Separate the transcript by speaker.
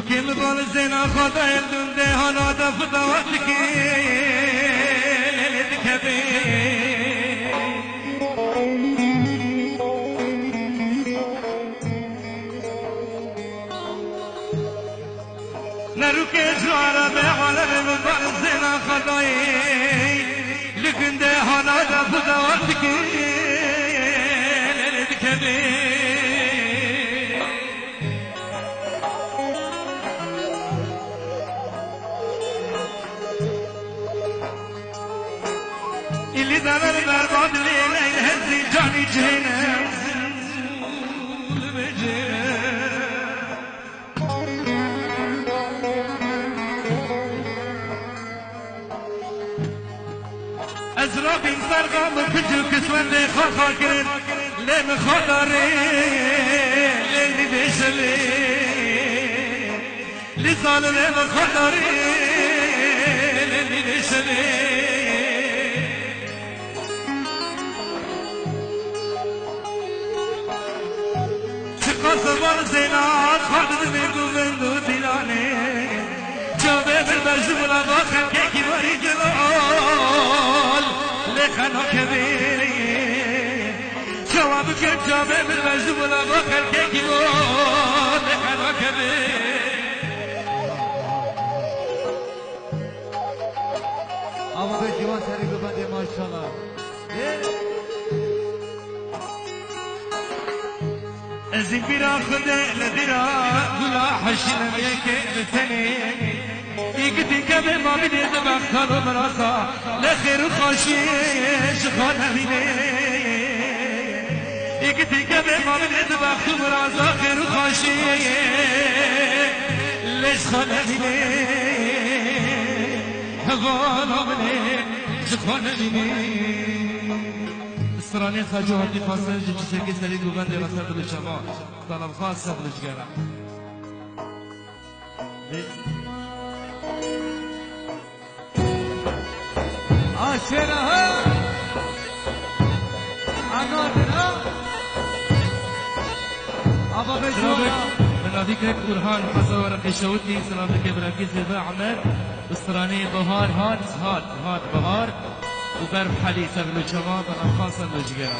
Speaker 1: كل بال زينا خدا يلدون ده هلا دفتا وقتك ليلتك نروك جوارا بعالم بال زينا خدا لكن ده هلا دفتا وقتك ليلتك اللي دار البرباد ليلة يهزي جاني جهنم ازرق انسرقا مكجو كسوان لي خاكرين لين خاطري لين بيشلي لصال لين خاطري لين بيشلي قصبان زينات خالد ميقو بندو دلاني جابه بالبرزولا باخر كيكي وري جلال لخنا كبيري جوابك جابه بالبرزولا باخر كيكي وري لخنا كبيري
Speaker 2: اما به جوان سری ببنده ماشالله
Speaker 1: زنبيرا خده لديرا قولا حشنا ميك بثني يقتك بما بدي دبخل مراسا لخير خاشيش خانا بيني يقتك بما بدي دبخل مراسا خير خاشيش ليش خانا بيني هوانا مني خانا بيني سراني خرجوا هدي فاصل جيش سرقي سريد وبندي رسالة بالجماع طلب خاصة بالجماع
Speaker 2: عاشرها عنادنا أبا بجونا
Speaker 1: من هذيك برهان حسن ورقي شوتني سلامتك براكيز بباع عمر بالسراني بهار هاد بهار وبرف حلي سبل الجماع طلب خاصة بالجماع